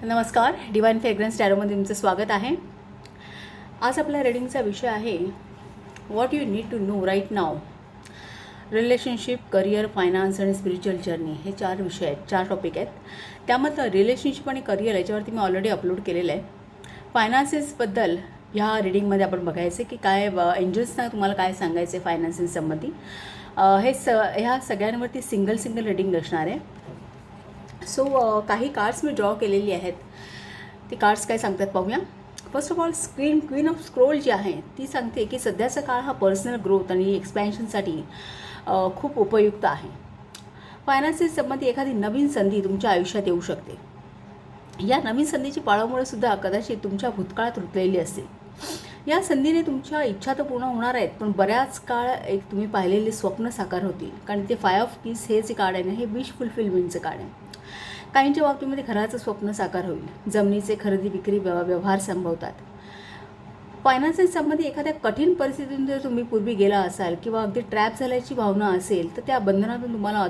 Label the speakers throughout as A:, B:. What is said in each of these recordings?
A: नमस्कार, divine fragrance टॅरोमध्ये तुमचं स्वागत आहे. आज आपल्या रीडिंगचा विषय आहे what you need to know right now. Relationship, career, finance आणि स्पिरिच्युअल जर्नी हे 4 विषय आहेत, 4 टॉपिक आहेत. त्यामधलं रिलेशनशिप आणि करिअर याच्यावरती मी ऑलरेडी अपलोड केलेलं आहे. फायनान्सेसबद्दल ह्या रीडिंगमध्ये आपण बघायचं की काय एंजल्सना तुम्हाला काय सांगायचं आहे फायनान्सेससंबंधी. ह्या सगळ्यांवरती सिंगल रीडिंग असणार आहे. सो काही कार्ड्स मी ड्रॉ केलेली आहेत. ती कार्ड्स काय सांगतात पाहूया. First of all queen of scroll जी आहे ती सांगते की सध्याचा काळ हा पर्सनल ग्रोथ आणि एक्सपॅन्शनसाठी खूप उपयुक्त आहे. फायनान्सेस संबंधी एखादी नवीन संधी तुमच्या आयुष्यात येऊ शकते. या नवीन संधीची पाळंमुळं सुद्धा कदाचित तुमच्या भूतकाळात रुतलेली असेल. या संधीने तुमच्या इच्छा तर पूर्ण होणार आहेत, पण बऱ्याच काळ एक तुम्ही पाहिलेले स्वप्न साकार होतील. कारण ते 5 ऑफ कीज हे जे कार्ड आहे ना, हे विश फुलफिलमेंटचं कार्ड आहे. काहींच्या बाबतीमध्ये घराचं स्वप्न साकार होईल. जमिनीचे खरेदी विक्री व्यवहार संभवतात. फायनान्सेस संबंधी एखाद्या कठीण परिस्थितीतून जर तुम्ही पूर्वी गेला असाल किंवा अगदी ट्रॅप झाल्याची भावना असेल तर त्या बंधनातून तुम्हाला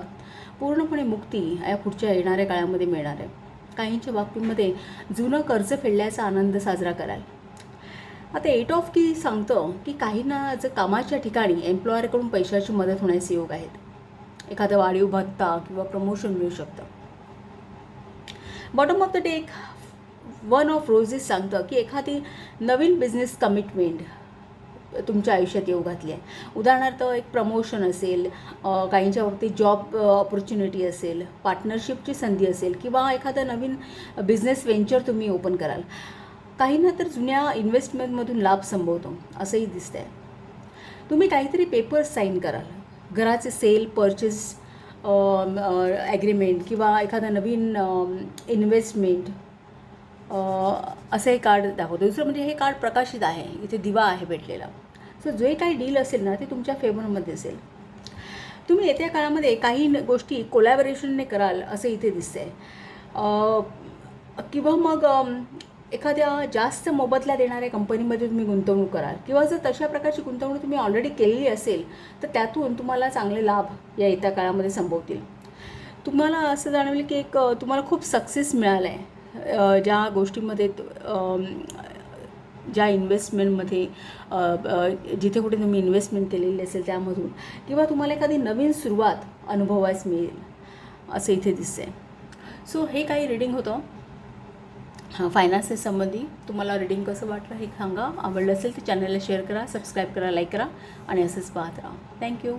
A: पूर्णपणे मुक्ती या पुढच्या येणाऱ्या काळामध्ये मिळणार आहे. काहींच्या बाबतीमध्ये जुनं कर्ज फेडल्याचा आनंद साजरा कराल. आता 8 ऑफ की सांगतं की काहींना जर कामाच्या ठिकाणी एम्प्लॉयरकडून पैशाची मदत होण्याचे योग आहेत. एखादा वाढीव भत्ता किंवा प्रमोशन मिळू शकतं. Bottom of the deck 1 of roses सांगतं की एखादी नवीन बिझनेस कमिटमेंट तुमच्या आयुष्यात येऊ घातली आहे. उदाहरणार्थ एक प्रमोशन असेल, काहींच्या बाबतीत जॉब ऑपॉर्च्युनिटी असेल, पार्टनरशिपची संधी असेल किंवा एखादा नवीन बिझनेस व्हेंचर तुम्ही ओपन कराल. काहींना तर जुन्या इन्व्हेस्टमेंटमधून लाभ संभवतो असंही दिसतं आहे. तुम्ही काहीतरी पेपर्स साईन कराल. घराचे सेल, परचेस ॲग्रीमेंट किंवा एखादा नवीन इन्व्हेस्टमेंट असं हे कार्ड दाखवतं. दुसरं म्हणजे हे कार्ड प्रकाशित आहे, इथे दिवा आहे भेटलेला. सो जे काही डील असेल ना ते तुमच्या फेवरमध्ये असेल. तुम्ही येत्या काळामध्ये काही गोष्टी कोलॅबोरेशनने कराल असं इथे दिसतंय. किंवा मग एखाद्या जास्त मोबदला देणाऱ्या कंपनीमध्ये तुम्ही गुंतवणूक कराल किंवा जर तशा प्रकारची गुंतवणूक तुम्ही ऑलरेडी केलेली असेल तर त्यातून तुम्हाला चांगले लाभ या येत्या काळामध्ये संभवतील. तुम्हाला असं जाणवेल की एक तुम्हाला खूप सक्सेस मिळाला आहे ज्या गोष्टीमध्ये, ज्या इन्व्हेस्टमेंटमध्ये, जिथे कुठे तुम्ही इन्व्हेस्टमेंट केलेली असेल त्यामधून, किंवा तुम्हाला एखादी नवीन सुरुवात अनुभवायला मिळेल असं इथे दिसतंय. सो हे काही रीडिंग होतं फायनान्सेस संबंधी. तुम्हाला रीडिंग कसं वाटलं हे सांगा. आवडलं असेल तर चॅनलला शेअर करा, सबस्क्राईब करा, लाईक करा आणि असंच पाहत राहा. थँक्यू.